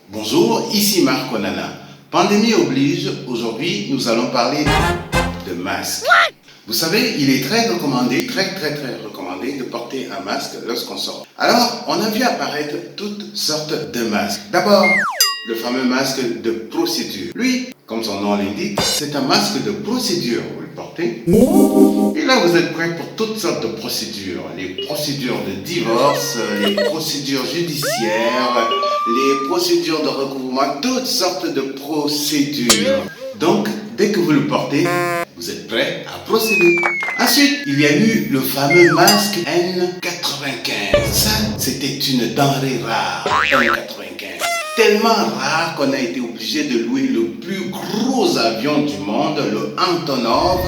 Bonjour, ici Marc Onana. Pandémie oblige, aujourd'hui nous allons parler de masque. Vous savez, il est très recommandé, très recommandé de porter un masque lorsqu'on sort. Alors, on a vu apparaître toutes sortes de masques. D'abord, le fameux masque de procédure. Lui, comme son nom l'indique, c'est un masque de procédure. Vous le portez. Et là, vous êtes prêt pour toutes sortes de procédures. Les procédures de divorce, les procédures judiciaires, les procédures de recouvrement, toutes sortes de procédures. Donc, dès que vous le portez, vous êtes prêt à procéder. Ensuite, il y a eu le fameux masque N95. Ça, c'était une denrée rare, N95. Tellement rare qu'on a été obligé de louer le plus gros avion du monde, le Antonov,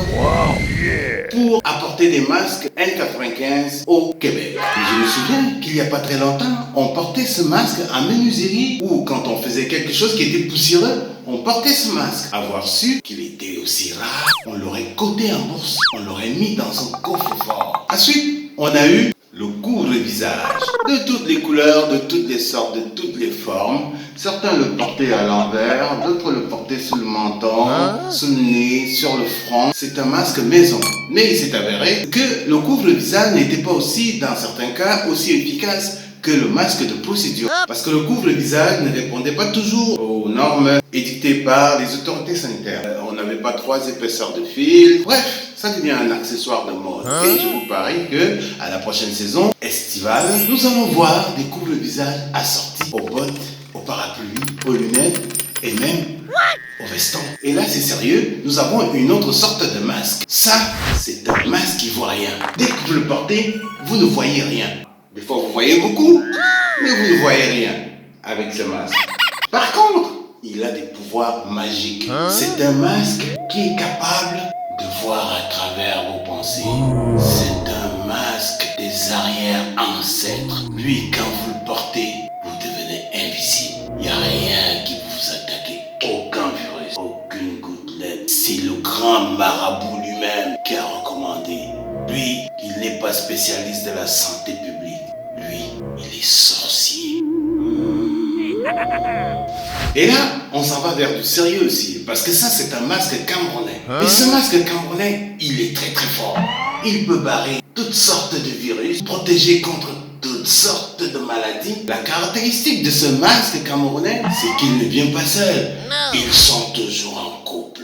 pour apporter des masques N95 au Québec. Et je me souviens qu'il n'y a pas très longtemps, on portait ce masque en menuiserie ou quand on faisait quelque chose qui était poussiéreux, on portait ce masque. Avoir su qu'il était aussi rare, on l'aurait coté en bourse, on l'aurait mis dans un coffre-fort. Ensuite, on a eu le couvre-visage, de toutes les couleurs, de toutes les sortes, de toutes les formes. Certains le portaient à l'envers, d'autres le portaient sous le menton, sous le nez, sur le front. C'est un masque maison. Mais il s'est avéré que le couvre-visage n'était pas aussi, dans certains cas, aussi efficace que le masque de procédure. Parce que le couvre-visage ne répondait pas toujours aux normes édictées par les autorités sanitaires. On n'avait pas 3 épaisseurs de fil. Bref, ça devient un accessoire de mode. Et je vous parie que à la prochaine saison estivale, nous allons voir des couvre-visages assortis aux bottes, aux parapluies, aux lunettes et même au veston. Et là, c'est sérieux, nous avons une autre sorte de masque. Ça, c'est un masque qui ne voit rien. Dès que vous le portez, vous ne voyez rien. Des fois, vous voyez beaucoup, mais vous ne voyez rien avec ce masque. Par contre, il a des pouvoirs magiques. C'est un masque qui est capable de voir à travers vos pensées. C'est un masque des arrière-ancêtres. Lui, quand vous le portez, vous devenez invisible. Il n'y a rien qui peut vous attaquer. Aucun virus, aucune gouttelette. C'est le grand marabout lui-même qui a recommandé. Lui, il n'est pas spécialiste de la santé publique. Lui, il est sorcier. Et là, on s'en va vers du sérieux aussi, parce que ça, c'est un masque camerounais. Et ce masque camerounais, il est très fort. Il peut barrer toutes sortes de virus, protéger contre toutes sortes de maladies. La caractéristique de ce masque camerounais, c'est qu'il ne vient pas seul. Ils sont toujours en couple.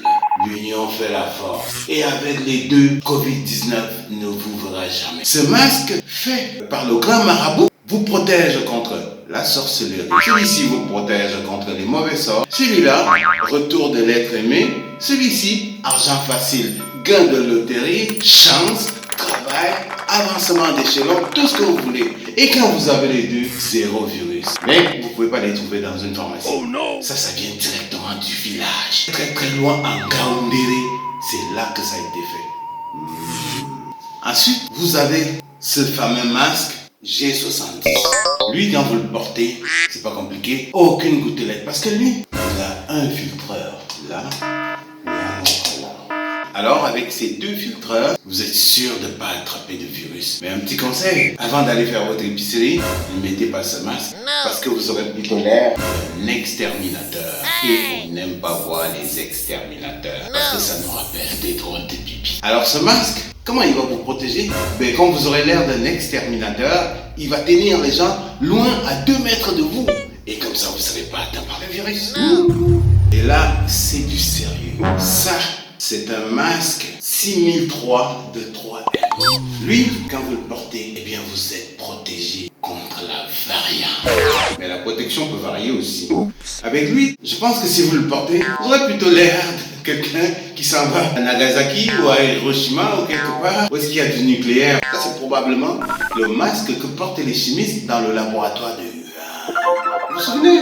L'union fait la force. Et avec les deux, Covid-19 ne vous verra jamais. Ce masque, fait par le grand marabout, vous protège contre la sorcellerie. Celui-ci vous protège contre les mauvais sorts. Celui-là, retour de l'être aimé. Celui-ci, argent facile, gain de loterie, chance, travail, avancement d'échelon, tout ce que vous voulez. Et quand vous avez les deux, 0 virus. Mais vous ne pouvez pas les trouver dans une pharmacie. Oh non! Ça vient directement du village. Très loin en Gaoundéré. C'est là que ça a été fait. Ensuite, vous avez ce fameux masque G70. Lui, quand vous le portez, c'est pas compliqué. Aucune gouttelette. Parce que lui, il a un filtreur. Là. Alors, avec ces 2 filtreurs, vous êtes sûr de ne pas attraper de virus. Mais un petit conseil, avant d'aller faire votre épicerie, ne mettez pas ce masque. Parce que vous aurez plutôt l'air d'un exterminateur. Et on n'aime pas voir les exterminateurs. Parce que ça nous rappelle des drôles de pipi. Alors ce masque, comment il va vous protéger? Ben, quand vous aurez l'air d'un exterminateur, il va tenir les gens loin à 2 mètres de vous. Et comme ça, vous ne serez pas atteint par le virus. Et là, c'est du sérieux. Ça, c'est un masque 6003 de 3M. Lui, quand vous le portez, eh bien vous êtes protégé contre la variante. Mais la protection peut varier aussi. Avec lui, je pense que si vous le portez, vous aurez plutôt l'air de quelqu'un qui s'en va à Nagasaki ou à Hiroshima ou quelque part où est-ce qu'il y a du nucléaire. Ça, c'est probablement le masque que portent les chimistes dans le laboratoire de Wuhan. Vous vous souvenez?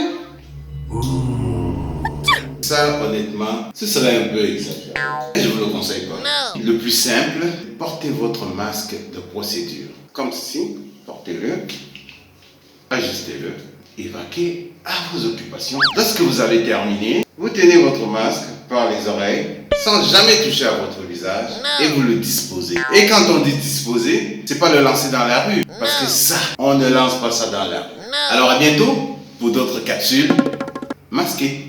Ça, honnêtement, ce serait un peu exagéré. Je ne vous le conseille pas. Le plus simple, portez votre masque de procédure. Comme ceci, portez-le, ajustez-le et vaquez à vos occupations. Lorsque vous avez terminé, vous tenez votre masque par les oreilles, sans jamais toucher à votre visage, et vous le disposez. Et quand on dit disposer, c'est pas le lancer dans la rue, parce que ça, on ne lance pas ça dans la rue. Alors à bientôt Pour d'autres capsules, masquez.